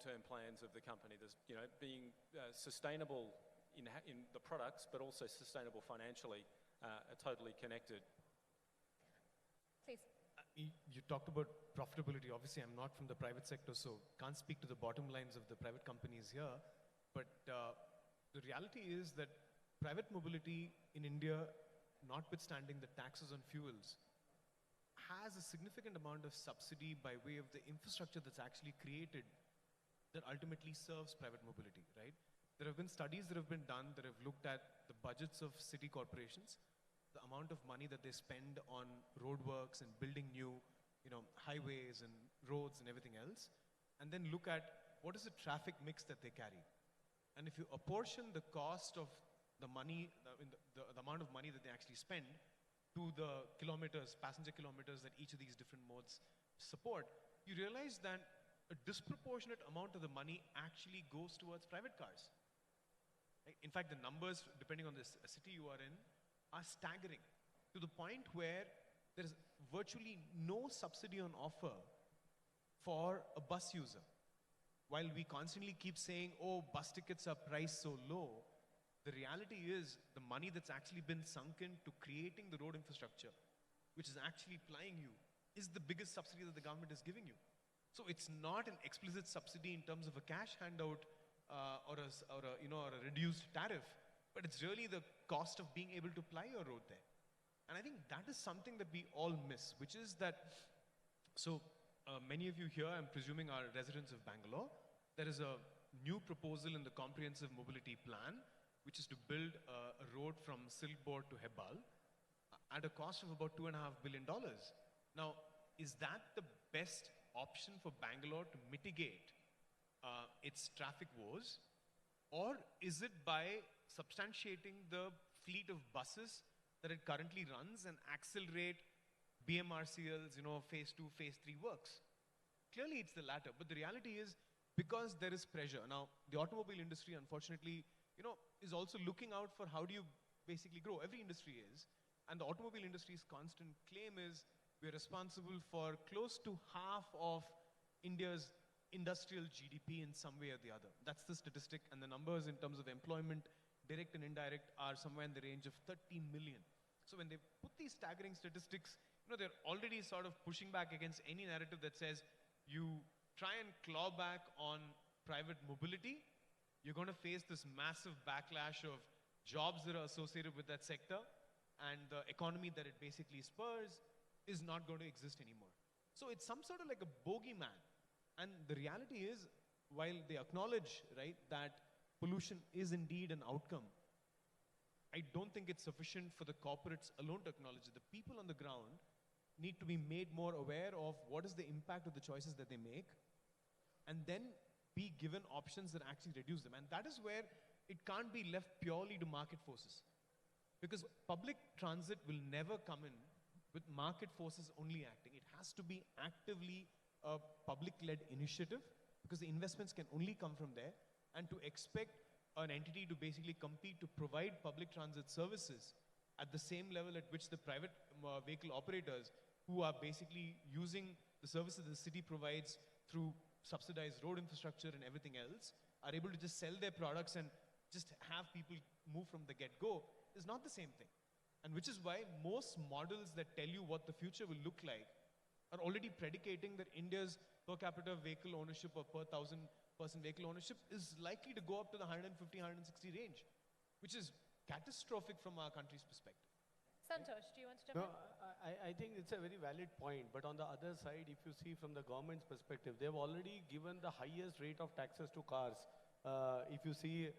term plans of the company. There's, being sustainable in the products, but also sustainable financially, are totally connected. Please. You talked about profitability. Obviously, I'm not from the private sector, so can't speak to the bottom lines of the private companies here. But the reality is that private mobility in India, notwithstanding the taxes on fuels, has a significant amount of subsidy by way of the infrastructure that's actually created that ultimately serves private mobility, right? There have been studies that have been done that have looked at the budgets of city corporations, the amount of money that they spend on roadworks and building new, highways and roads and everything else, and then look at what is the traffic mix that they carry. And if you apportion the cost of the money, the amount of money that they actually spend to the kilometers, passenger kilometers that each of these different modes support, you realize that a disproportionate amount of the money actually goes towards private cars. Right? In fact, the numbers, depending on the city you are in, are staggering to the point where there is virtually no subsidy on offer for a bus user. While we constantly keep saying, oh, bus tickets are priced so low, the reality is the money that's actually been sunk into creating the road infrastructure, which is actually plying you, is the biggest subsidy that the government is giving you. So it's not an explicit subsidy in terms of a cash handout or a reduced tariff, but it's really the cost of being able to ply your road there. And I think that is something that we all miss, which is that, many of you here, I'm presuming, are residents of Bangalore. There is a new proposal in the comprehensive mobility plan, which is to build a road from Silkboard to Hebbal at a cost of about $2.5 billion. Now, is that the best option for Bangalore to mitigate its traffic woes? Or is it by substantiating the fleet of buses that it currently runs and accelerate BMRCL's, phase 2, phase 3 works? Clearly it's the latter, but the reality is because there is pressure. Now, the automobile industry, unfortunately, is also looking out for how do you basically grow. Every industry is. And the automobile industry's constant claim is we're responsible for close to half of India's industrial GDP in some way or the other. That's the statistic, and the numbers in terms of employment, direct and indirect, are somewhere in the range of 30 million. So when they put these staggering statistics, they're already sort of pushing back against any narrative that says you try and claw back on private mobility, you're going to face this massive backlash of jobs that are associated with that sector, and the economy that it basically spurs is not going to exist anymore. So it's some sort of like a bogeyman. And the reality is, while they acknowledge, right, that pollution is indeed an outcome, I don't think it's sufficient for the corporates alone to acknowledge it. The people on the ground need to be made more aware of what is the impact of the choices that they make, and then be given options that actually reduce them. And that is where it can't be left purely to market forces. Because public transit will never come in with market forces only acting. It has to be actively a public-led initiative, because the investments can only come from there. And to expect an entity to basically compete to provide public transit services at the same level at which the private vehicle operators, who are basically using the services the city provides through subsidized road infrastructure and everything else, are able to just sell their products and just have people move from the get-go, is not the same thing. And which is why most models that tell you what the future will look like are already predicating that India's per capita vehicle ownership or per 1,000-person vehicle ownership is likely to go up to the 150, 160 range, which is catastrophic from our country's perspective. Santosh, do you want to jump in? No, I think it's a very valid point. But on the other side, if you see from the government's perspective, they've already given the highest rate of taxes to cars. If you see,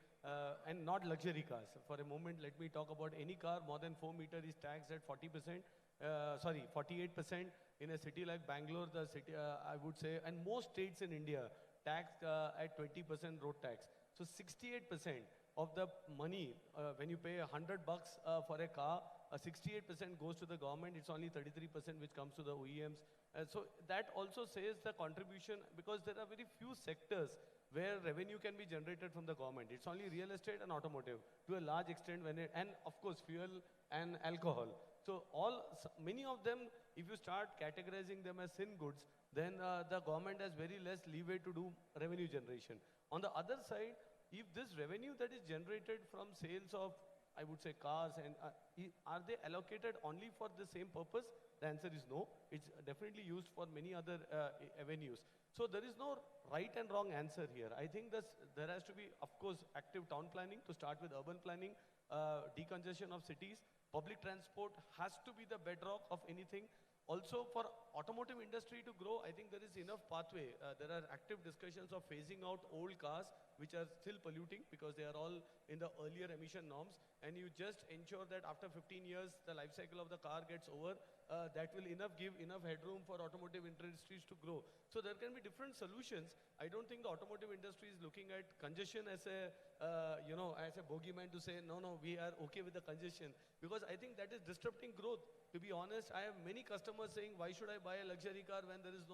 and not luxury cars. For a moment, let me talk about any car more than 4 meters is taxed at 48%. In a city like Bangalore, the city, I would say, and most states in India, taxed at 20% road tax. So 68% of the money, when you pay $100 for a car, 68% goes to the government. It's only 33% which comes to the OEMs. So that also says the contribution, because there are very few sectors where revenue can be generated from the government. It's only real estate and automotive to a large extent, and of course fuel and alcohol. So many of them, if you start categorizing them as sin goods, then the government has very less leeway to do revenue generation. On the other side, if this revenue that is generated from sales of, I would say, cars, and are they allocated only for the same purpose? The answer is no. It's definitely used for many other avenues. So there is no right and wrong answer here. I think there has to be, of course, active town planning to start with urban planning, decongestion of cities. Public transport has to be the bedrock of anything. Also, for automotive industry to grow, I think there is enough pathway. There are active discussions of phasing out old cars, which are still polluting because they are all in the earlier emission norms. And you just ensure that after 15 years, the life cycle of the car gets over. That will give enough headroom for automotive industries to grow. So there can be different solutions. I don't think the automotive industry is looking at congestion as a, as a bogeyman to say, no, we are okay with the congestion. Because I think that is disrupting growth. To be honest, I have many customers saying, why should I buy a luxury car when there is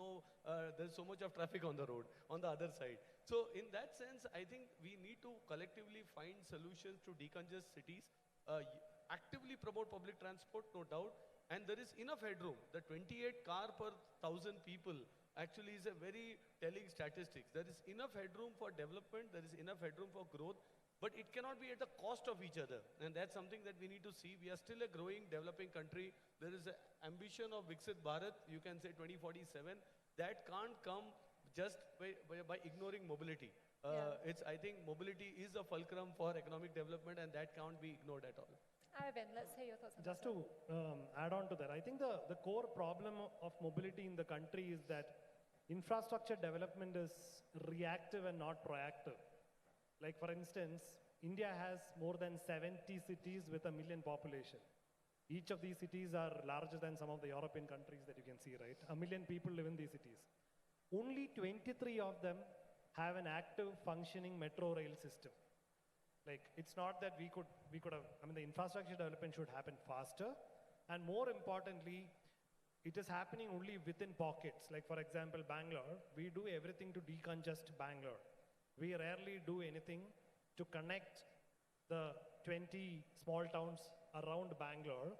there's so much of traffic on the road, on the other side. So in that sense, I think we need to collectively find solutions to decongest cities, actively promote public transport, no doubt, and there is enough headroom. The 28 car per 1,000 people actually is a very telling statistics. There is enough headroom for development, there is enough headroom for growth, but it cannot be at the cost of each other. And that's something that we need to see. We are still a growing, developing country. There is an ambition of Viksit Bharat, you can say 2047. That can't come just by ignoring mobility. I think mobility is a fulcrum for economic development, and that can't be ignored at all. Arvind, let's hear your thoughts on Just that. to add on to that, I think the core problem of mobility in the country is that infrastructure development is reactive and not proactive. Like for instance, India has more than 70 cities with a million population. Each of these cities are larger than some of the European countries that you can see, right? 1 million people live in these cities. Only 23 of them have an active functioning metro rail system. Like, it's not that we could have, the infrastructure development should happen faster, and more importantly, it is happening only within pockets. Like for example, Bangalore, we do everything to decongest Bangalore. We rarely do anything to connect the 20 small towns around Bangalore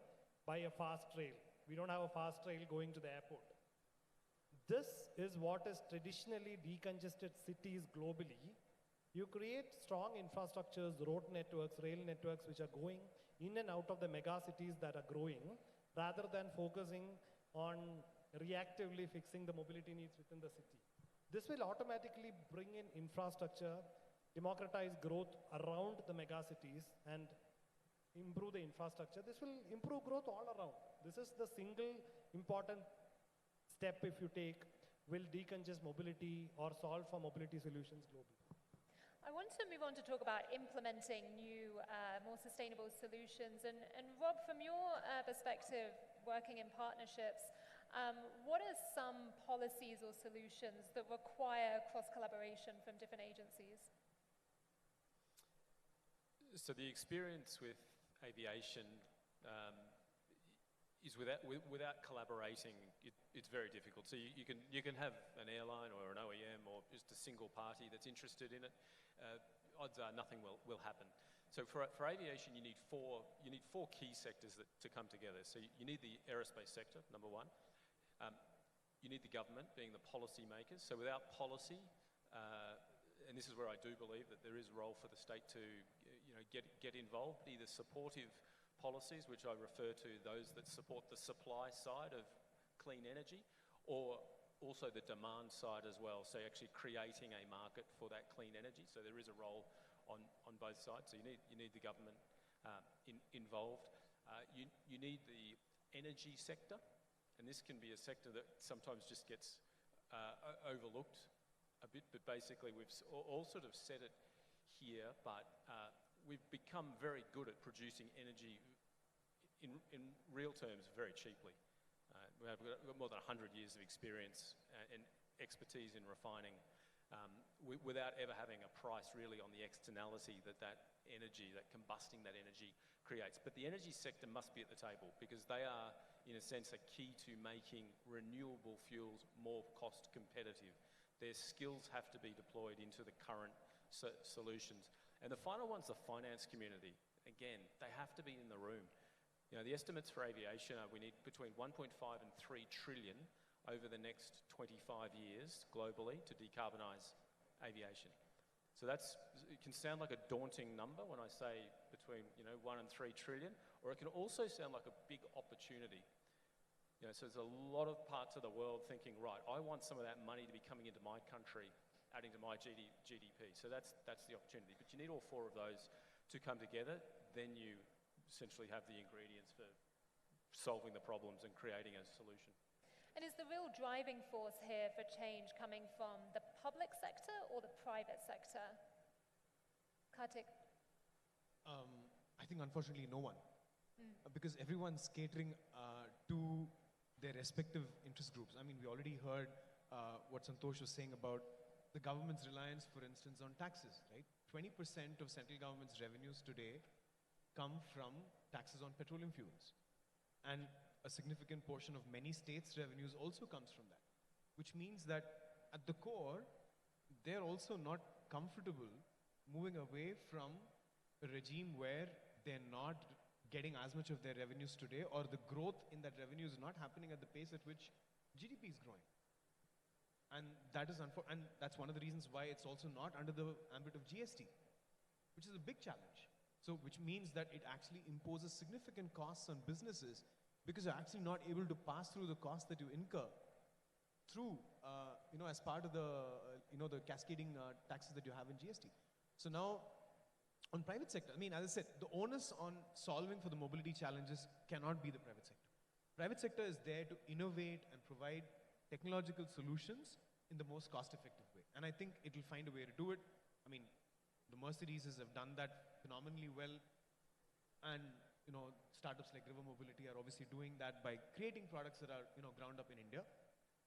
by a fast rail. We don't have a fast rail going to the airport. This is what is traditionally decongested cities globally. You create strong infrastructures, road networks, rail networks, which are going in and out of the mega cities that are growing, rather than focusing on reactively fixing the mobility needs within the city. This will automatically bring in infrastructure, democratize growth around the mega cities, and improve the infrastructure. This will improve growth all around. This is the single important step, if you take, will decongest mobility or solve for mobility solutions globally. I want to move on to talk about implementing new, more sustainable solutions. And Rob, from your perspective, working in partnerships, what are some policies or solutions that require cross-collaboration from different agencies? So the experience with aviation is without collaborating, it's very difficult. So you can have an airline or an OEM or just a single party that's interested in it. Odds are nothing will happen. So for aviation, you need four key sectors to come together. So you need the aerospace sector, number one. You need the government, being the policy makers. So without policy, and this is where I do believe that there is a role for the state to get involved, either supportive policies, which I refer to those that support the supply side of clean energy, or also the demand side as well, so actually creating a market for that clean energy. So there is a role on both sides. So you need the government involved. You need the energy sector, and this can be a sector that sometimes just gets overlooked a bit, but basically we've all sort of said it here, but we've become very good at producing energy in real terms very cheaply. We've got more than 100 years of experience and expertise in refining without ever having a price really on the externality that energy, that combusting that energy creates. But the energy sector must be at the table because they are, in a sense, a key to making renewable fuels more cost competitive. Their skills have to be deployed into the current solutions. And the final one's the finance community. Again, they have to be in the room. The estimates for aviation are we need between 1.5 and 3 trillion over the next 25 years globally to decarbonise aviation. So it can sound like a daunting number when I say between 1 and 3 trillion, or it can also sound like a big opportunity. So there's a lot of parts of the world thinking, right, I want some of that money to be coming into my country, adding to my GDP. So that's the opportunity. But you need all 4 of those to come together. Then you essentially have the ingredients for solving the problems and creating a solution. And is the real driving force here for change coming from the public sector or the private sector? Kartik? I think unfortunately no one. Because everyone's catering to their respective interest groups. I mean, we already heard what Santosh was saying about the government's reliance, for instance, on taxes, right? 20% of central government's revenues today come from taxes on petroleum fuels. And a significant portion of many states' revenues also comes from that, which means that at the core, they're also not comfortable moving away from a regime where they're not getting as much of their revenues today, or the growth in that revenue is not happening at the pace at which GDP is growing. And that is and that's one of the reasons why it's also not under the ambit of GST, which is a big challenge. So, which means that it actually imposes significant costs on businesses because you're actually not able to pass through the costs that you incur through, as part of the, the cascading taxes that you have in GST. So now, on private sector, I mean, as I said, the onus on solving for the mobility challenges cannot be the private sector. Private sector is there to innovate and provide technological solutions in the most cost-effective way. And I think it will find a way to do it. I mean, the Mercedeses have done that phenomenally well. And, startups like River Mobility are obviously doing that by creating products that are, ground up in India.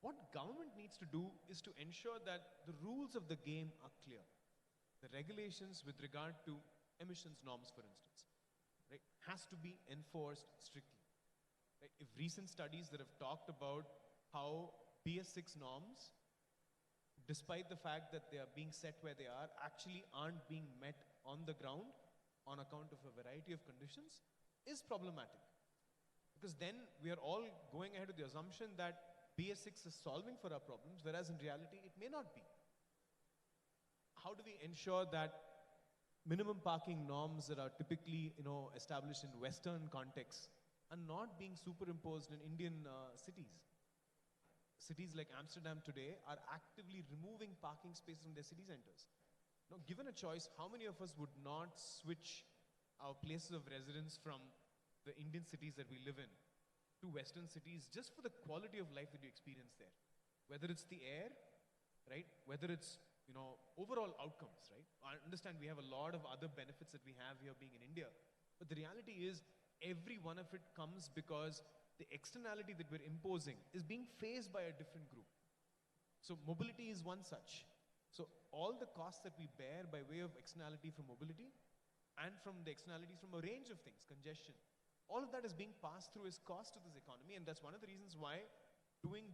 What government needs to do is to ensure that the rules of the game are clear. The regulations with regard to emissions norms, for instance, right, has to be enforced strictly. Right? If recent studies that have talked about how BS6 norms, despite the fact that they are being set where they are, actually aren't being met on the ground on account of a variety of conditions, is problematic. Because then we are all going ahead with the assumption that BS6 is solving for our problems, whereas in reality it may not be. How do we ensure that minimum parking norms that are typically, established in Western contexts are not being superimposed in Indian cities? Cities like Amsterdam today are actively removing parking spaces from their city centers. Now, given a choice, how many of us would not switch our places of residence from the Indian cities that we live in to Western cities just for the quality of life that you experience there? Whether it's the air, right? Whether it's, overall outcomes, right? I understand we have a lot of other benefits that we have here being in India, but the reality is every one of it comes because the externality that we're imposing is being faced by a different group. So mobility is one such. So all the costs that we bear by way of externality from mobility and from the externalities from a range of things, congestion, all of that is being passed through as cost to this economy, and that's one of the reasons why doing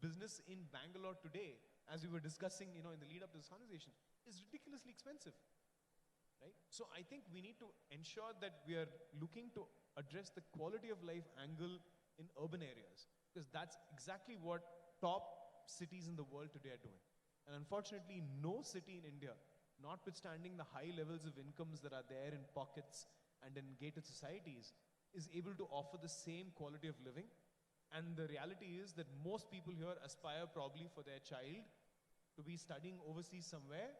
business in Bangalore today, as we were discussing, in the lead up to this conversation, is ridiculously expensive, right? So I think we need to ensure that we are looking to address the quality of life angle in urban areas, because that's exactly what top cities in the world today are doing. And unfortunately, no city in India, notwithstanding the high levels of incomes that are there in pockets and in gated societies, is able to offer the same quality of living. And the reality is that most people here aspire probably for their child to be studying overseas somewhere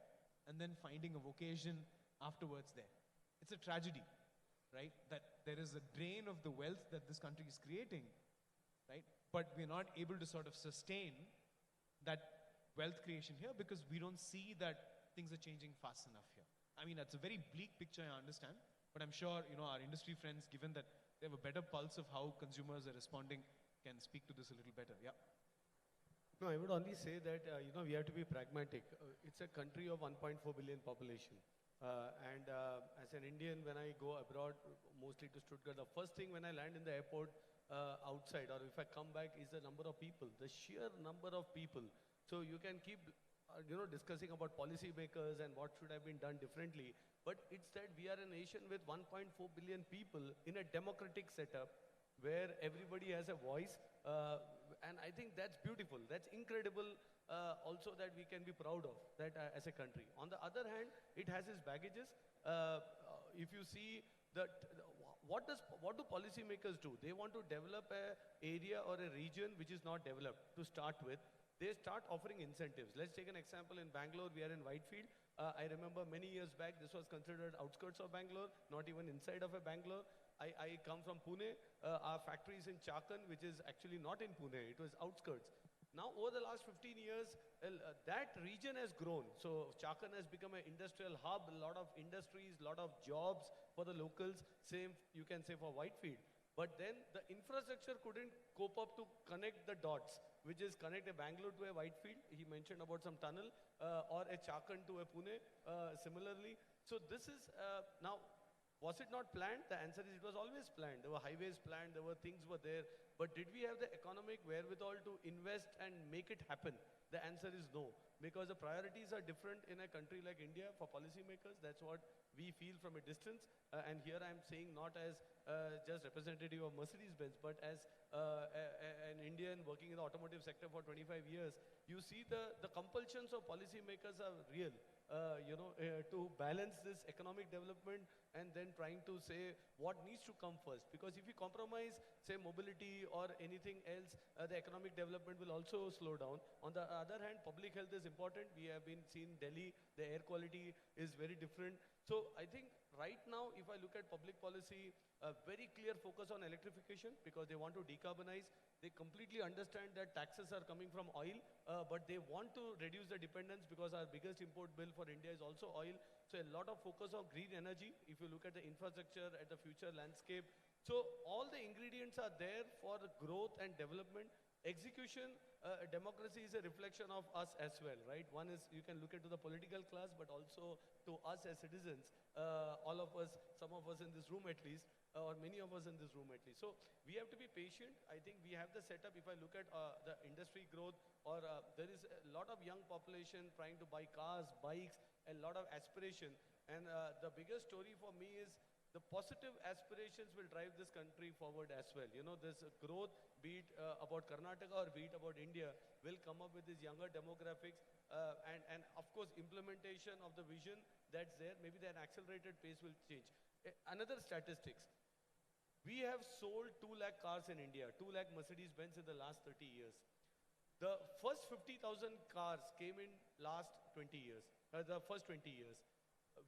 and then finding a vocation afterwards there. It's a tragedy, right? That there is a drain of the wealth that this country is creating, right? But we're not able to sort of sustain that wealth creation here because we don't see that things are changing fast enough here. I mean, that's a very bleak picture, I understand, but I'm sure, our industry friends, given that they have a better pulse of how consumers are responding, can speak to this a little better. Yeah. No, I would only say that, we have to be pragmatic. It's a country of 1.4 billion population. As an Indian, when I go abroad, mostly to Stuttgart, the first thing when I land in the airport outside, or if I come back, is the number of people, the sheer number of people. So you can keep, discussing about policy makers and what should have been done differently. But it's that we are a nation with 1.4 billion people in a democratic setup where everybody has a voice. And I think that's beautiful. That's incredible also that we can be proud of that as a country. On the other hand, it has its baggages. If you see that, what do policymakers do? They want to develop a area or a region which is not developed to start with. They start offering incentives. Let's take an example. In Bangalore, we are in Whitefield. I remember many years back, this was considered outskirts of Bangalore, not even inside of a Bangalore. I come from Pune. Our factory is in Chakan, which is actually not in Pune. It was outskirts. Now, over the last 15 years, that region has grown. So, Chakan has become an industrial hub, a lot of industries, a lot of jobs for the locals. Same, you can say, for Whitefield. But then the infrastructure couldn't cope up to connect the dots, which is connect a Bangalore to a Whitefield. He mentioned about some tunnel, or a Chakan to a Pune, similarly. So, this is now. Was it not planned? The answer is it was always planned. There were highways planned, things were there. But did we have the economic wherewithal to invest and make it happen? The answer is no. Because the priorities are different in a country like India for policymakers. That's what we feel from a distance. And here I'm saying not as just representative of Mercedes-Benz, but as an Indian working in the automotive sector for 25 years. You see the compulsions of policymakers are real. To balance this economic development and then trying to say what needs to come first. Because if you compromise, say, mobility or anything else, the economic development will also slow down. On the other hand, public health is important. We have been seeing Delhi, the air quality is very different. So I think right now, if I look at public policy, a very clear focus on electrification because they want to decarbonize. They completely understand that taxes are coming from oil, but they want to reduce the dependence because our biggest import bill for India is also oil. So a lot of focus on green energy, if you look at the infrastructure, at the future landscape. So all the ingredients are there for growth and development. Execution, democracy is a reflection of us as well, right? One is you can look into the political class, but also to us as citizens, all of us, some of us in this room at least, or many of us in this room at least. So we have to be patient. I think we have the setup. If I look at the industry growth, or there is a lot of young population trying to buy cars, bikes, a lot of aspiration. And the biggest story for me is the positive aspirations will drive this country forward as well. You know, this growth, be it about Karnataka or be it about India, will come up with these younger demographics and of course implementation of the vision that's there. Maybe an accelerated pace will change. Another statistics. We have sold 2 lakh cars in India, 2 lakh Mercedes-Benz in the last 30 years. The first 50,000 cars came in last 20 years, the first 20 years.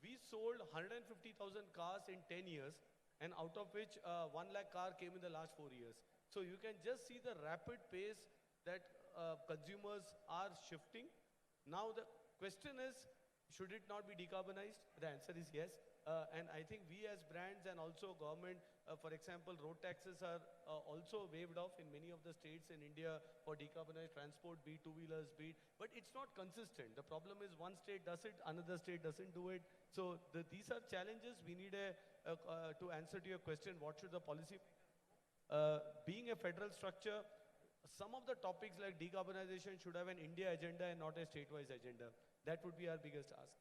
We sold 150,000 cars in 10 years, and out of which 1 lakh car came in the last 4 years. So you can just see the rapid pace that consumers are shifting. Now the question is, should it not be decarbonized? The answer is yes. And I think we as brands and also government, for example, road taxes are also waived off in many of the states in India for decarbonized transport, be it two-wheelers, be it, but it's not consistent. The problem is one state does it, another state doesn't do it. So these are challenges. We need to answer to your question, what should the policy, being a federal structure, some of the topics like decarbonization should have an India agenda and not a state-wise agenda. That would be our biggest ask.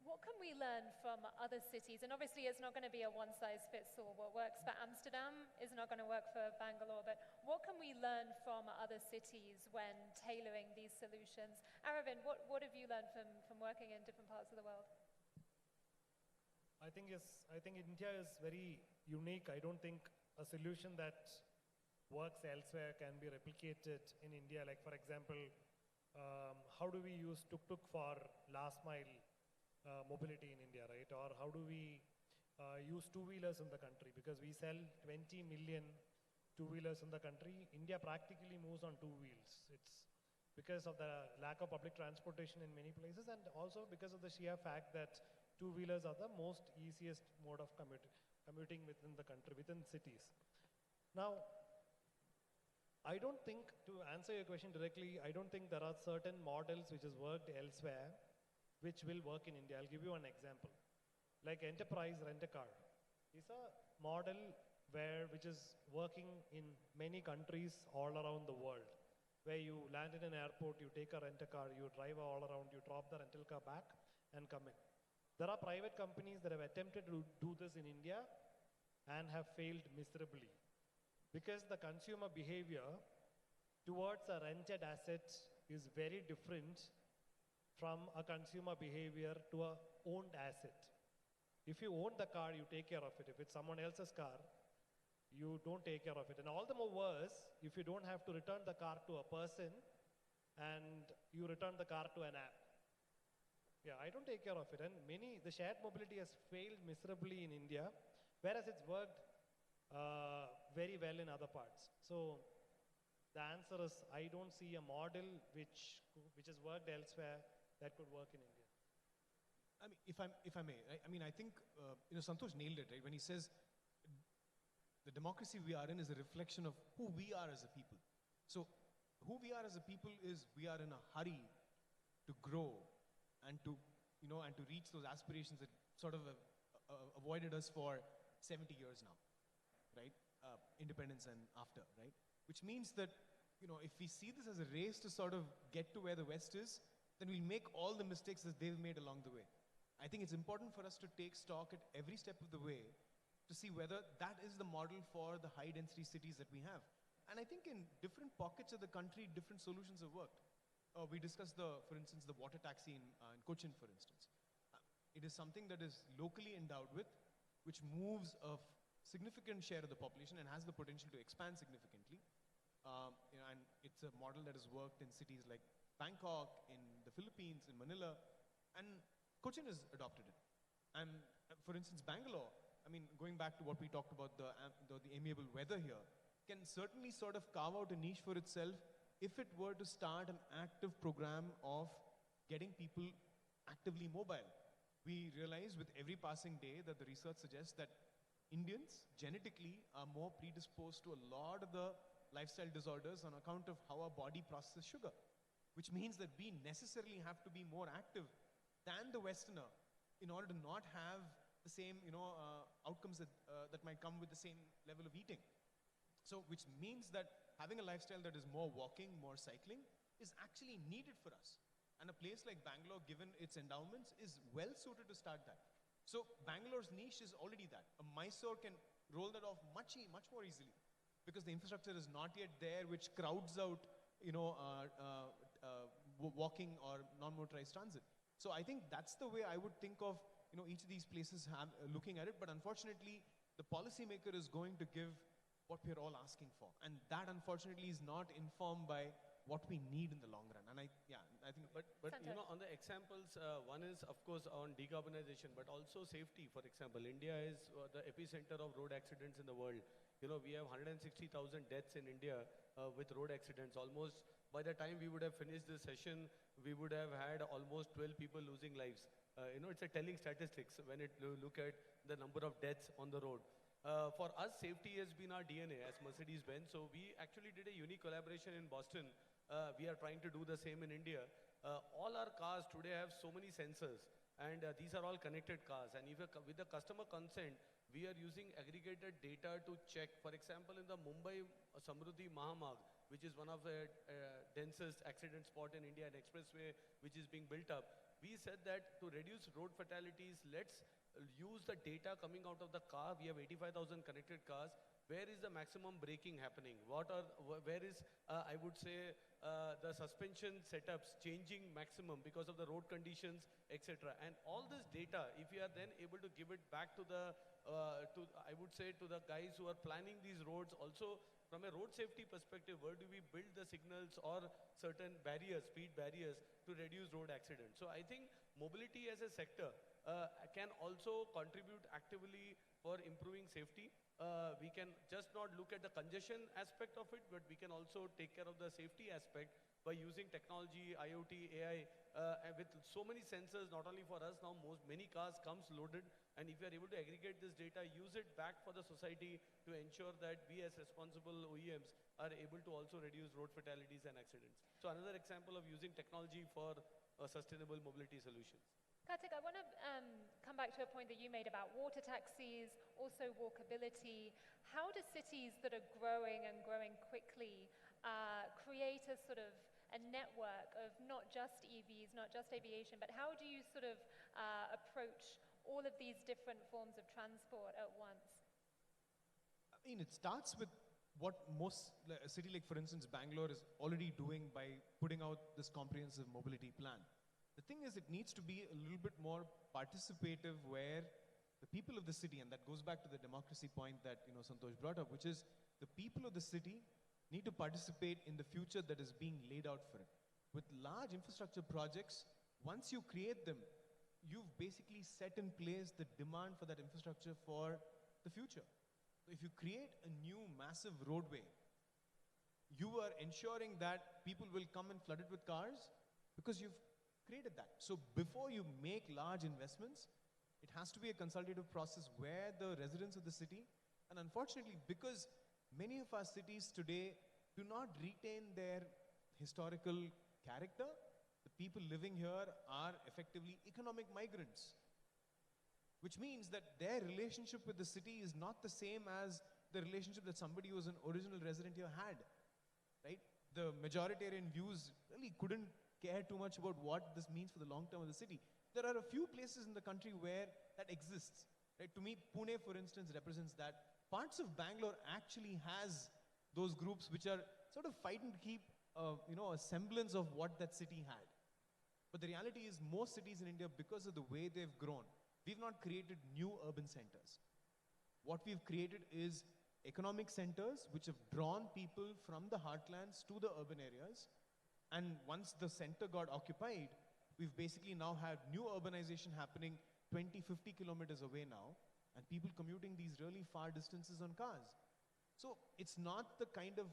What can we learn from other cities? And obviously it's not going to be a one-size-fits-all. What works for Amsterdam is not going to work for Bangalore, but what can we learn from other cities when tailoring these solutions? Aravind, what have you learned from working in different parts of the world? I think India is very unique. I don't think a solution that works elsewhere can be replicated in India. Like for example, how do we use tuk-tuk for last mile mobility in India, right? Or how do we use two-wheelers in the country? Because we sell 20 million two-wheelers in the country. India practically moves on two wheels. It's because of the lack of public transportation in many places, and also because of the sheer fact that two-wheelers are the most easiest mode of commuting within the country, within cities. Now, I don't think, to answer your question directly, I don't think there are certain models which has worked elsewhere which will work in India. I'll give you an example. Like enterprise rent-a-car is a model which is working in many countries all around the world, where you land in an airport, you take a rent-a-car, you drive all around, you drop the rental car back and come in. There are private companies that have attempted to do this in India and have failed miserably because the consumer behavior towards a rented asset is very different from a consumer behavior to a owned asset. If you own the car, you take care of it. If it's someone else's car, you don't take care of it. And all the more worse if you don't have to return the car to a person and you return the car to an app. Yeah, I don't take care of it. And the shared mobility has failed miserably in India, whereas it's worked very well in other parts. So the answer is, I don't see a model which has worked elsewhere that could work in India. I mean, if I may, I think Santosh nailed it, right? When he says the democracy we are in is a reflection of who we are as a people. So who we are as a people is we are in a hurry to grow and to reach those aspirations that sort of avoided us for 70 years now, right? Independence and after, right? Which means that, if we see this as a race to sort of get to where the West is, then we'll make all the mistakes that they've made along the way. I think it's important for us to take stock at every step of the way to see whether that is the model for the high-density cities that we have. And I think in different pockets of the country, different solutions have worked. We discussed, for instance, the water taxi in Cochin, for instance. It is something that is locally endowed with, which moves a significant share of the population and has the potential to expand significantly. And it's a model that has worked in cities like Bangkok, in the Philippines, in Manila, and Cochin has adopted it. And for instance, Bangalore, going back to what we talked about, the amiable weather here, can certainly sort of carve out a niche for itself if it were to start an active program of getting people actively mobile. We realize with every passing day that the research suggests that Indians genetically are more predisposed to a lot of the lifestyle disorders on account of how our body processes sugar, which means that we necessarily have to be more active than the Westerner in order to not have the same outcomes that might come with the same level of eating. So which means that having a lifestyle that is more walking, more cycling is actually needed for us. And a place like Bangalore, given its endowments, is well suited to start that. So Bangalore's niche is already that. A Mysore can roll that off much more easily because the infrastructure is not yet there, which crowds out walking or non-motorized transit. So I think that's the way I would think of each of these places looking at it. But unfortunately, the policymaker is going to give what we're all asking for, and that unfortunately is not informed by what we need in the long run. And I think. But on the examples, one is of course on decarbonization, but also safety. For example, India is the epicenter of road accidents in the world. We have 160,000 deaths in India with road accidents. Almost by the time we would have finished this session, we would have had almost 12 people losing lives. It's a telling statistics when you look at the number of deaths on the road. For us, safety has been our DNA as Mercedes-Benz. So we actually did a unique collaboration in Boston. We are trying to do the same in India. All our cars today have so many sensors, and these are all connected cars. And if with the customer consent, we are using aggregated data to check. For example, in the Mumbai Samruddhi Mahamarg, which is one of the densest accident spot in India, an expressway which is being built up, we said that to reduce road fatalities, let's use the data coming out of the car. We have 85,000 connected cars. Where is the maximum braking happening? Where is, I would say, the suspension setups changing maximum because of the road conditions, etc. And all this data, if you are then able to give it back to the, I would say, to the guys who are planning these roads, also from a road safety perspective, where do we build the signals or certain barriers, speed barriers, to reduce road accidents? So I think mobility as a sector can also contribute actively for improving safety. We can just not look at the congestion aspect of it, but we can also take care of the safety aspect by using technology, IoT, AI, with so many sensors, not only for us now, many cars comes loaded, and if you are able to aggregate this data, use it back for the society to ensure that we as responsible OEMs are able to also reduce road fatalities and accidents. So another example of using technology for sustainable mobility solutions. Kartik, I want to come back to a point that you made about water taxis, also walkability. How do cities that are growing and growing quickly create a sort of a network of not just EVs, not just aviation, but how do you sort of approach all of these different forms of transport at once? I mean, it starts with what a city like, for instance, Bangalore is already doing by putting out this comprehensive mobility plan. The thing is, it needs to be a little bit more participative, where the people of the city, and that goes back to the democracy point that Santosh brought up, which is the people of the city need to participate in the future that is being laid out for it. With large infrastructure projects, once you create them, you've basically set in place the demand for that infrastructure for the future. So if you create a new massive roadway, you are ensuring that people will come and flood it with cars because you've created that. So before you make large investments, it has to be a consultative process where the residents of the city, and unfortunately, because many of our cities today do not retain their historical character, the people living here are effectively economic migrants, which means that their relationship with the city is not the same as the relationship that somebody who was an original resident here had, right? The majoritarian views really couldn't care too much about what this means for the long term of the city. There are a few places in the country where that exists, right? To me, Pune, for instance, represents that. Parts of Bangalore actually has those groups which are sort of fighting to keep a semblance of what that city had. But the reality is, most cities in India, because of the way they've grown, we've not created new urban centers. What we've created is economic centers which have drawn people from the heartlands to the urban areas. And once the center got occupied, we've basically now had new urbanization happening 20, 50 kilometers away now, and people commuting these really far distances on cars. So it's not the kind of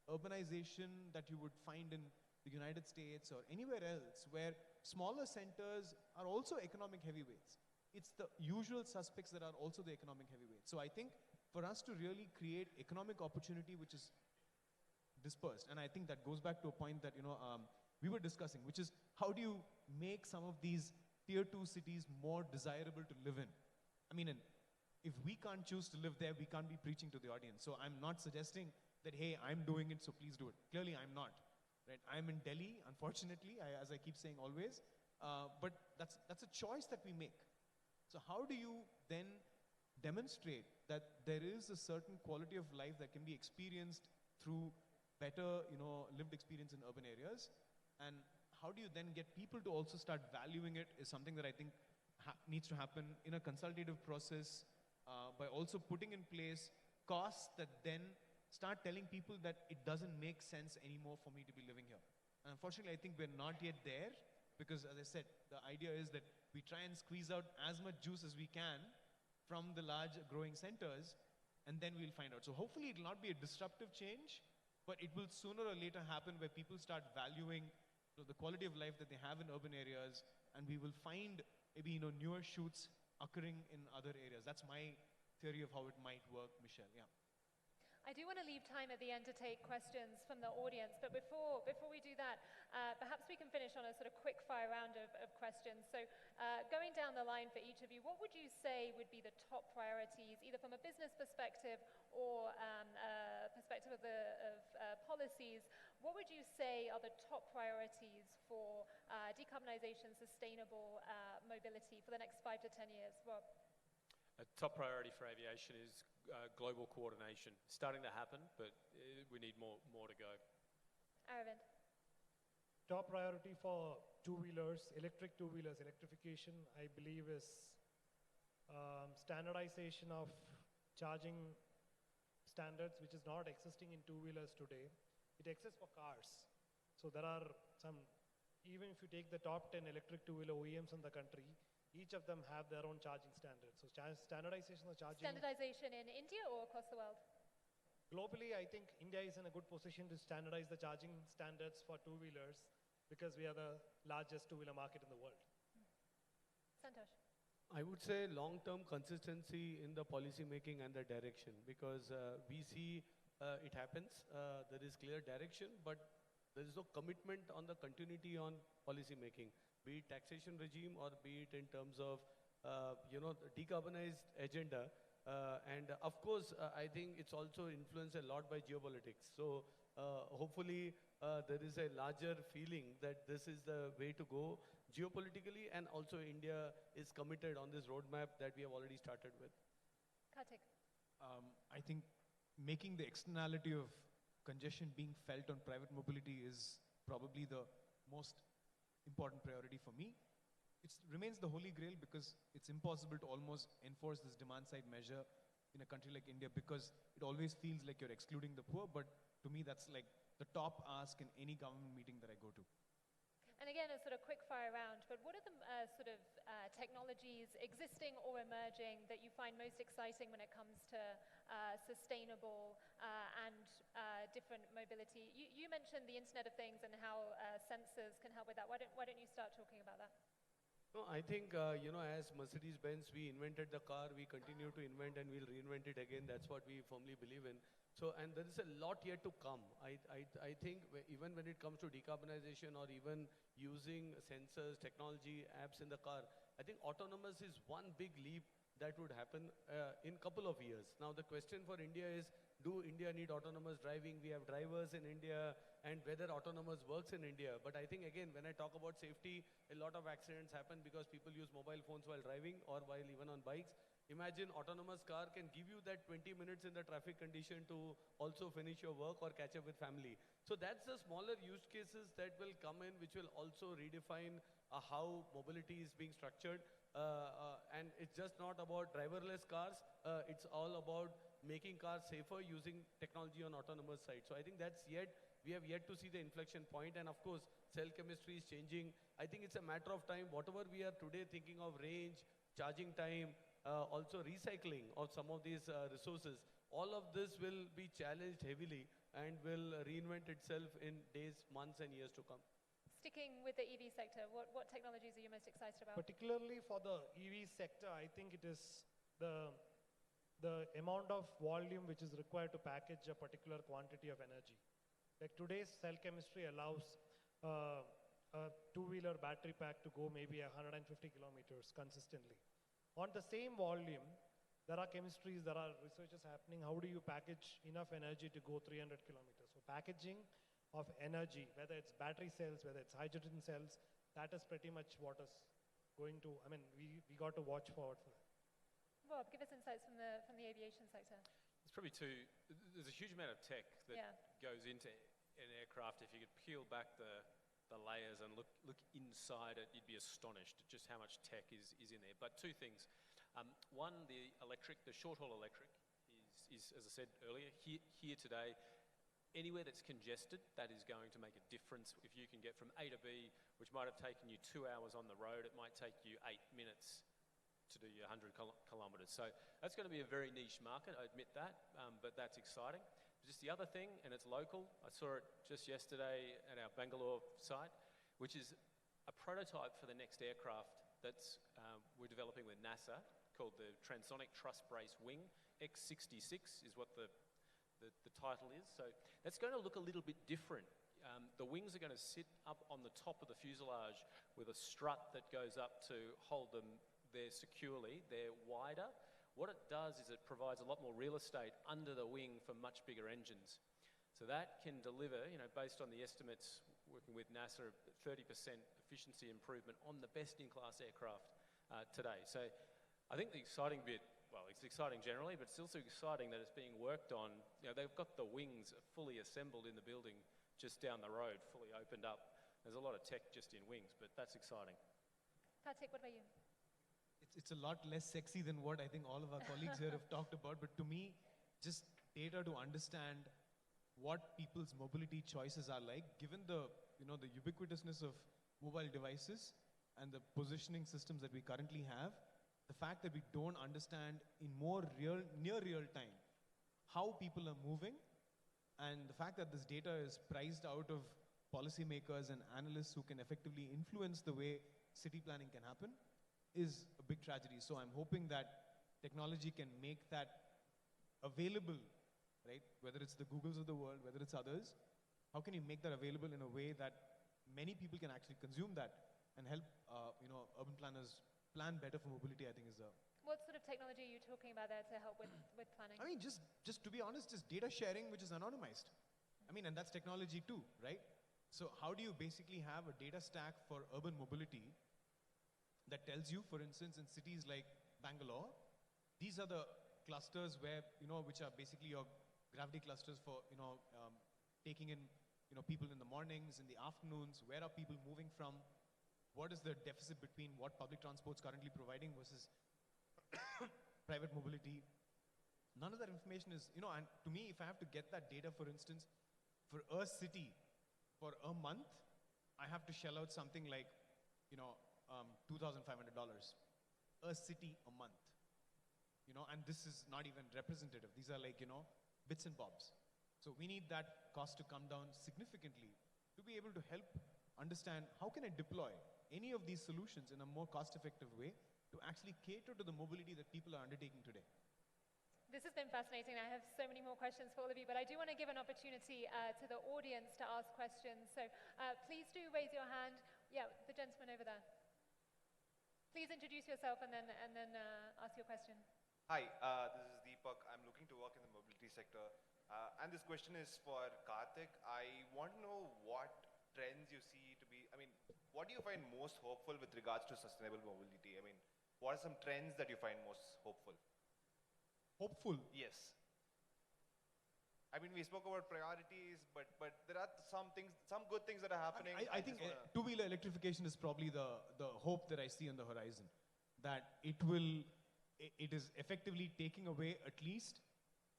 urbanization that you would find in the United States or anywhere else, where smaller centers are also economic heavyweights. It's the usual suspects that are also the economic heavyweights. So I think for us to really create economic opportunity which is dispersed, and I think that goes back to a point that we were discussing, which is how do you make some of these tier 2 cities more desirable to live in? I mean, if we can't choose to live there, we can't be preaching to the audience. So I'm not suggesting that, hey, I'm doing it, so please do it. Clearly, I'm not. Right? I'm in Delhi, unfortunately, as I keep saying always. But that's a choice that we make. So how do you then demonstrate that there is a certain quality of life that can be experienced through better, lived experience in urban areas? And how do you then get people to also start valuing it is something that I think needs to happen in a consultative process, by also putting in place costs that then start telling people that it doesn't make sense anymore for me to be living here. And unfortunately, I think we're not yet there, because as I said, the idea is that we try and squeeze out as much juice as we can from the large growing centers, and then we'll find out. So hopefully it will not be a disruptive change, but it will sooner or later happen where people start valuing the quality of life that they have in urban areas, and we will find maybe newer shoots occurring in other areas. That's my theory of how it might work, Michelle. Yeah. I do want to leave time at the end to take questions from the audience, but before we do that, perhaps we can finish on a sort of quick fire round of questions. So going down the line for each of you, what would you say would be the top priorities, either from a business perspective or perspective of policies? What would you say are the top priorities for decarbonization, sustainable mobility for the next 5 to 10 years? Rob? A top priority for aviation is global coordination. Starting to happen, but we need more to go. Aravind? Top priority for two-wheelers, electric two-wheelers, electrification, I believe is standardization of charging standards, which is not existing in two-wheelers today. It exists for cars. So there are some, even if you take the top 10 electric two-wheeler OEMs in the country, each of them have their own charging standards. So standardization of charging. Standardization in India or across the world? Globally, I think India is in a good position to standardize the charging standards for two-wheelers because we are the largest two-wheeler market in the world. Santosh? I would say long-term consistency in the policy making and the direction, because we see it happens. There is clear direction, but there is no commitment on the continuity on policy making, be it taxation regime or be it in terms of the decarbonized agenda. And of course, I think it's also influenced a lot by geopolitics. So hopefully there is a larger feeling that this is the way to go geopolitically, and also India is committed on this roadmap that we have already started with. Kartik? I think making the externality of congestion being felt on private mobility is probably the most important priority for me. It remains the holy grail because it's impossible to almost enforce this demand side measure in a country like India because it always feels like you're excluding the poor, but to me that's like the top ask in any government meeting that I go to. And again, a sort of quick fire round, but what are the technologies existing or emerging that you find most exciting when it comes to sustainable and different mobility? You mentioned the Internet of Things and how sensors can help with that. Why don't you start talking about that? No, I think, as Mercedes-Benz, we invented the car, we continue to invent and we'll reinvent it again. That's what we firmly believe in. So, and there is a lot yet to come. I think even when it comes to decarbonization or even using sensors, technology, apps in the car, I think autonomous is one big leap that would happen in a couple of years. Now, the question for India is, do India need autonomous driving? We have drivers in India, and whether autonomous works in India. But I think, again, when I talk about safety, a lot of accidents happen because people use mobile phones while driving or while even on bikes. Imagine autonomous car can give you that 20 minutes in the traffic condition to also finish your work or catch up with family. So that's the smaller use cases that will come in, which will also redefine how mobility is being structured. And it's just not about driverless cars. It's all about making cars safer using technology on autonomous side. So I think we have yet to see the inflection point. And of course, cell chemistry is changing. I think it's a matter of time. Whatever we are today thinking of range, charging time, also recycling of some of these resources, all of this will be challenged heavily and will reinvent itself in days, months and years to come. Sticking with the EV sector, what technologies are you most excited about? Particularly for the EV sector, I think it is the amount of volume which is required to package a particular quantity of energy. Like today's cell chemistry allows a two-wheeler battery pack to go maybe 150 kilometers consistently. On the same volume, there are chemistries, there are researches happening. How do you package enough energy to go 300 kilometers? So packaging of energy, whether it's battery cells, whether it's hydrogen cells, that is pretty much what is going to, we got to watch forward for that. Rob, give us insights from the aviation sector. There's probably there's a huge amount of tech that goes into an aircraft. If you could peel back the layers and look inside it, you'd be astonished at just how much tech is in there. But two things. One, the short-haul electric is, as I said earlier, here today, anywhere that's congested, that is going to make a difference. If you can get from A to B, which might have taken you 2 hours on the road, it might take you 8 minutes to do your 100 kilometres. So that's going to be a very niche market, I admit that, but that's exciting. Just the other thing, and it's local, I saw it just yesterday at our Bengaluru site, which is a prototype for the next aircraft that's we're developing with NASA called the Transonic Truss Brace Wing. X66 is what the title is. So that's going to look a little bit different. The wings are going to sit up on the top of the fuselage with a strut that goes up to hold them there securely. They're wider. What it does is it provides a lot more real estate under the wing for much bigger engines. So that can deliver, based on the estimates working with NASA, 30% efficiency improvement on the best-in-class aircraft today. So I think the exciting bit, well, it's exciting generally, but it's also exciting that it's being worked on. They've got the wings fully assembled in the building just down the road, fully opened up. There's a lot of tech just in wings, but that's exciting. Kartik, what about you? It's a lot less sexy than what I think all of our colleagues here have talked about, but to me, just data to understand what people's mobility choices are like, given the ubiquitousness of mobile devices and the positioning systems that we currently have, the fact that we don't understand in near real time how people are moving, and the fact that this data is priced out of policymakers and analysts who can effectively influence the way city planning can happen, is a big tragedy. So I'm hoping that technology can make that available, right? Whether it's the Googles of the world, whether it's others, how can you make that available in a way that many people can actually consume that and help, urban planners plan better for mobility, I think is the... What sort of technology are you talking about there to help with planning? Just to be honest, just data sharing which is anonymized. And that's technology too, right? So how do you basically have a data stack for urban mobility that tells you, for instance, in cities like Bangalore, these are the clusters where, which are basically your gravity clusters for, taking in, people in the mornings, in the afternoons? Where are people moving from? What is the deficit between what public transport is currently providing versus private mobility? None of that information is, and to me, if I have to get that data, for instance, for a city, for a month, I have to shell out something like, $2,500. A city a month. And this is not even representative. These are like, bits and bobs. So we need that cost to come down significantly to be able to help understand how can I deploy any of these solutions in a more cost-effective way to actually cater to the mobility that people are undertaking today. This has been fascinating. I have so many more questions for all of you, but I do want to give an opportunity to the audience to ask questions. So please do raise your hand. Yeah, the gentleman over there. Please introduce yourself and then ask your question. Hi, this is Deepak. I'm looking to work in the mobility sector. And this question is for Karthik. I want to know what trends you see to be, what do you find most hopeful with regards to sustainable mobility? What are some trends that you find most hopeful? Hopeful? Yes. We spoke about priorities, but there are some good things that are happening. I think two-wheeler electrification is probably the hope that I see on the horizon. That it is effectively taking away at least,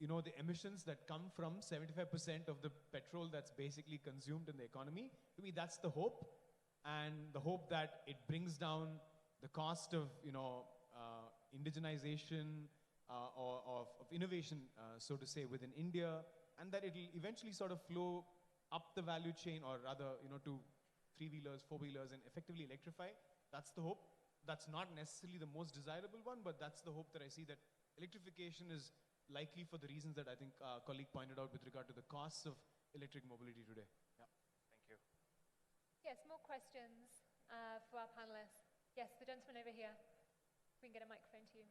the emissions that come from 75% of the petrol that's basically consumed in the economy. To me, that's the hope. And the hope that it brings down the cost of, indigenization, or of innovation, so to say, within India, and that it'll eventually sort of flow up the value chain, or rather, to three-wheelers, four-wheelers, and effectively electrify. That's the hope. That's not necessarily the most desirable one, but that's the hope that I see, that electrification is likely for the reasons that I think our colleague pointed out with regard to the costs of electric mobility today. Yeah. Thank you. Yes, more questions for our panelists. Yes, the gentleman over here. We can get a microphone to you.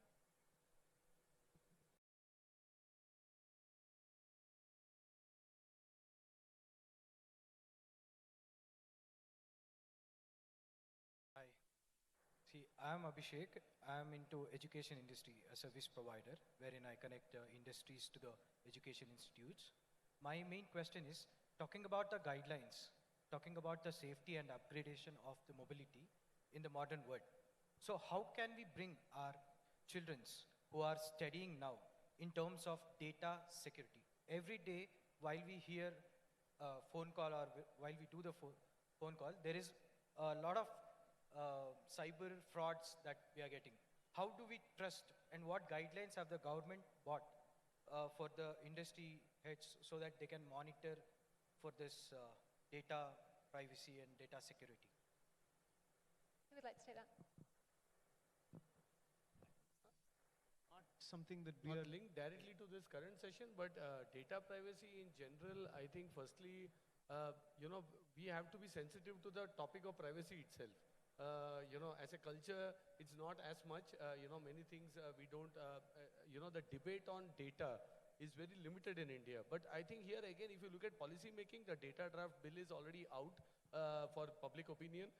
See, I'm Abhishek. I'm into education industry, a service provider, wherein I connect industries to the education institutes. My main question is, talking about the guidelines, talking about the safety and upgradation of the mobility in the modern world. So how can we bring our children who are studying now in terms of data security? Every day, while we hear a phone call or while we do the phone call, there is a lot of cyber frauds that we are getting. How do we trust, and what guidelines have the government bought for the industry heads so that they can monitor for this data privacy and data security? Who would like to say that? Not something that we Not are linked directly to this current session, but data privacy in general, I think firstly, we have to be sensitive to the topic of privacy itself. As a culture, it's not as much, many things we don't, the debate on data is very limited in India. But I think here again, if you look at policy making, the data draft bill is already out for public opinion.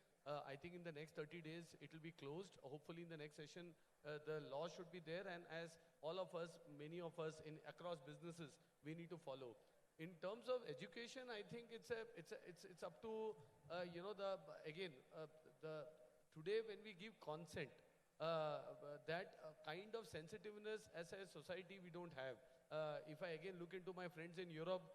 I think in the next 30 days, it will be closed. Hopefully in the next session, the law should be there. And as all of us, many of us across businesses, we need to follow. In terms of education, I think it's up to, today when we give consent, that kind of sensitiveness as a society we don't have. If I again look into my friends in Europe,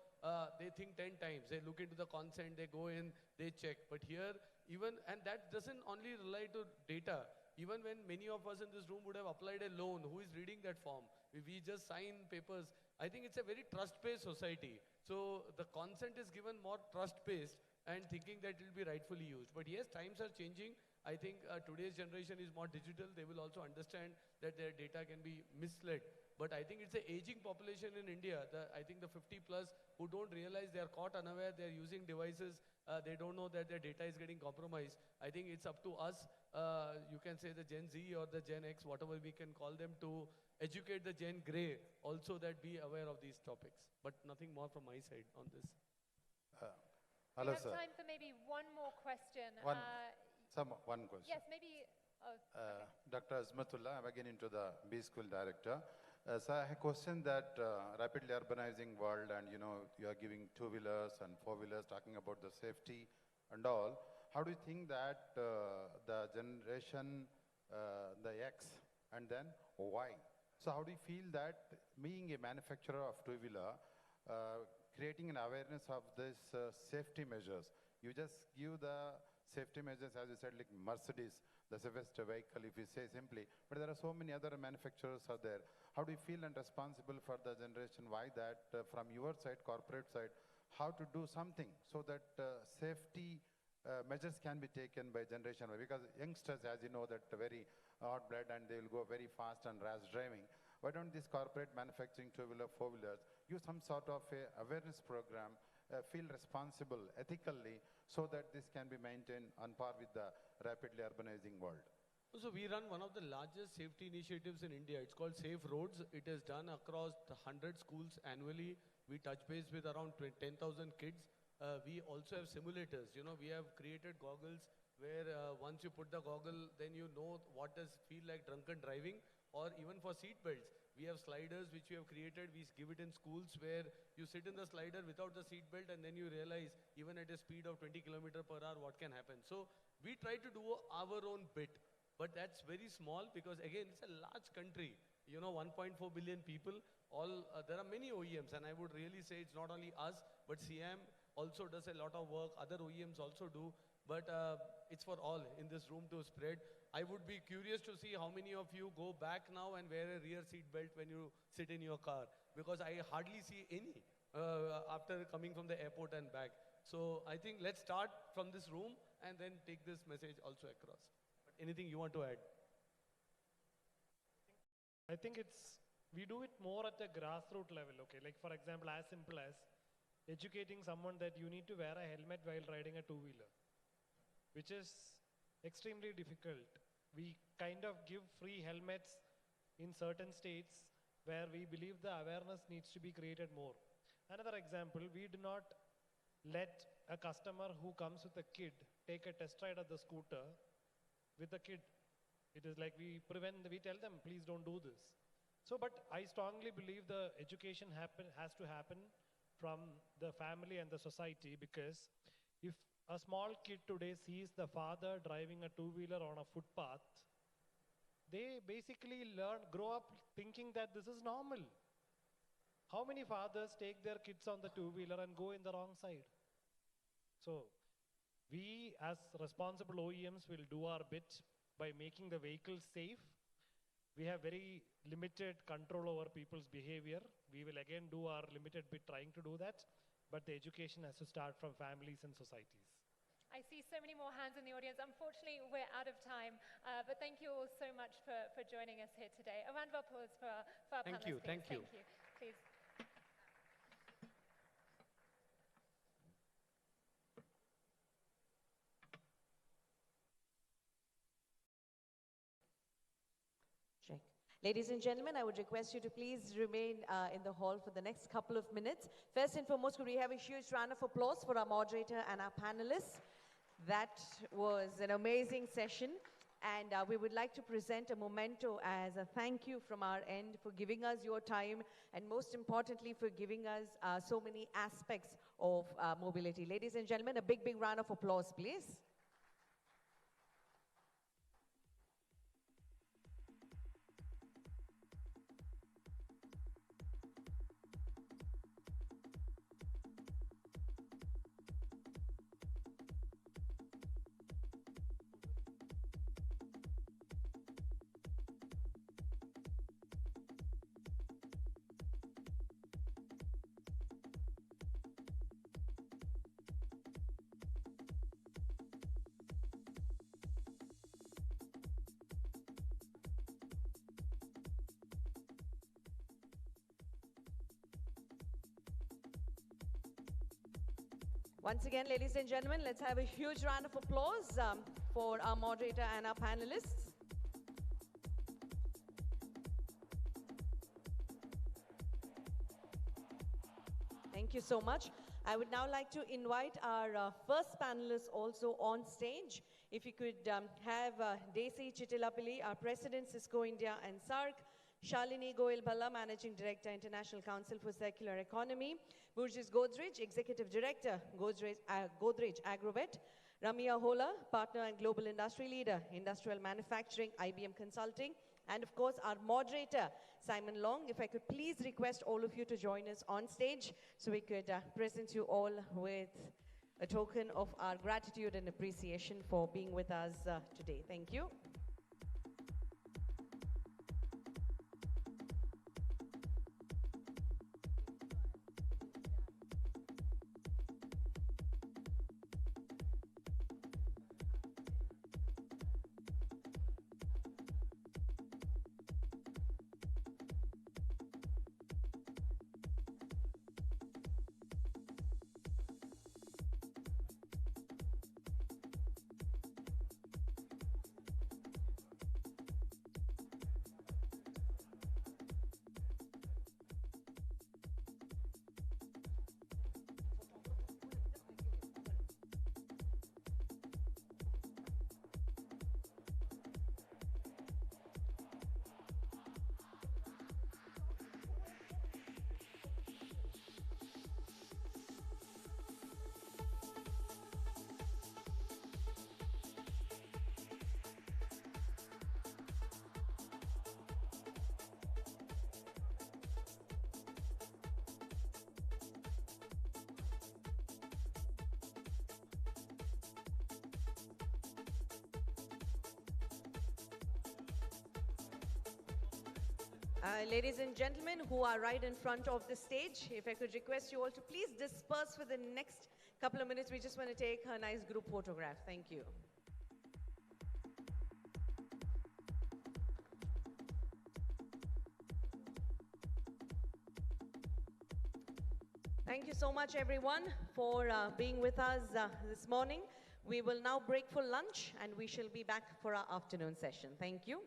they think 10 times. They look into the consent, they go in, they check. But here, and that doesn't only rely to data. Even when many of us in this room would have applied a loan, who is reading that form? We just sign papers. I think it's a very trust-based society. So the consent is given more trust-based and thinking that it will be rightfully used. But yes, times are changing. I think today's generation is more digital. They will also understand that their data can be misled. But I think it's an aging population in India. I think the 50 plus who don't realize they are caught unaware, they're using devices, they don't know that their data is getting compromised. I think it's up to us, you can say the Gen Z or the Gen X, whatever we can call them, to educate the Gen Grey also that be aware of these topics. But nothing more from my side on this. Hello, we have time for maybe one more question. One question. Yes, maybe. Okay. Dr. Azmatullah, I'm again into the B School Director. So I have a question that rapidly urbanizing world, and you are giving two-wheelers and four-wheelers, talking about the safety and all. How do you think that the generation, the X, and then Y? So how do you feel that being a manufacturer of two-wheeler, creating an awareness of this safety measures? You just give the safety measures, as you said, like Mercedes, the safest vehicle, if you say simply, but there are so many other manufacturers out there. How do you feel and responsible for the generation Y that from your side, corporate side, how to do something so that safety measures can be taken by generation Y? Because youngsters, as you know, that very hot blood and they will go very fast and rash driving. Why don't this corporate manufacturing two-wheeler, four-wheelers use some sort of a awareness program, feel responsible ethically so that this can be maintained on par with the rapidly urbanizing world? So we run one of the largest safety initiatives in India. It's called Safe Roads. It is done across 100 schools annually. We touch base with around 10,000 kids. We also have simulators. We have created goggles where once you put the goggle, then you know what does feel like drunken driving, or even for seat belts. We have sliders which we have created. We give it in schools where you sit in the slider without the seat belt and then you realize even at a speed of 20 km/h what can happen. So we try to do our own bit. But that's very small because again, it's a large country, 1.4 billion people. There are many OEMs, and I would really say it's not only us, but CM also does a lot of work. Other OEMs also do, but it's for all in this room to spread. I would be curious to see how many of you go back now and wear a rear seat belt when you sit in your car, because I hardly see any after coming from the airport and back. So I think let's start from this room and then take this message also across. Anything you want to add? I think we do it more at a grassroots level, okay? Like for example, as simple as educating someone that you need to wear a helmet while riding a two-wheeler, which is extremely difficult. We kind of give free helmets in certain states where we believe the awareness needs to be created more. Another example, we do not let a customer who comes with a kid take a test ride of the scooter with the kid. It is like we tell them, please don't do this. So, but I strongly believe the education has to happen from the family and the society, because if a small kid today sees the father driving a two-wheeler on a footpath, they basically grow up thinking that this is normal. How many fathers take their kids on the two-wheeler and go in the wrong side? So, we as responsible OEMs will do our bit by making the vehicles safe. We have very limited control over people's behavior. We will again do our limited bit trying to do that, but the education has to start from families and societies. I see so many more hands in the audience. Unfortunately, we're out of time, but thank you all so much for joining us here today. A round of applause for our panelists. Thank you. Please. Check. Ladies and gentlemen, I would request you to please remain in the hall for the next couple of minutes. First and foremost, could we have a huge round of applause for our moderator and our panelists? That was an amazing session, and we would like to present a memento as a thank you from our end for giving us your time, and most importantly for giving us so many aspects of mobility. Ladies and gentlemen, a big, big round of applause, please. Once again, ladies and gentlemen, let's have a huge round of applause for our moderator and our panelists. Thank you so much. I would now like to invite our first panelist also on stage. If you could have Desi Chittilapalli, our President, Cisco India and SARC, Shalini Goel Balla, Managing Director, International Council for Circular Economy. Burgess Godrej, Executive Director, Godrej Agrovet. Ramya Hola, Partner and Global Industry Leader, Industrial Manufacturing, IBM Consulting. And of course, our moderator, Simon Long. If I could please request all of you to join us on stage so we could present you all with a token of our gratitude and appreciation for being with us today. Thank you. Ladies and gentlemen who are right in front of the stage, if I could request you all to please disperse for the next couple of minutes. We just want to take a nice group photograph. Thank you. Thank you so much, everyone, for being with us this morning. We will now break for lunch, and we shall be back for our afternoon session. Thank you.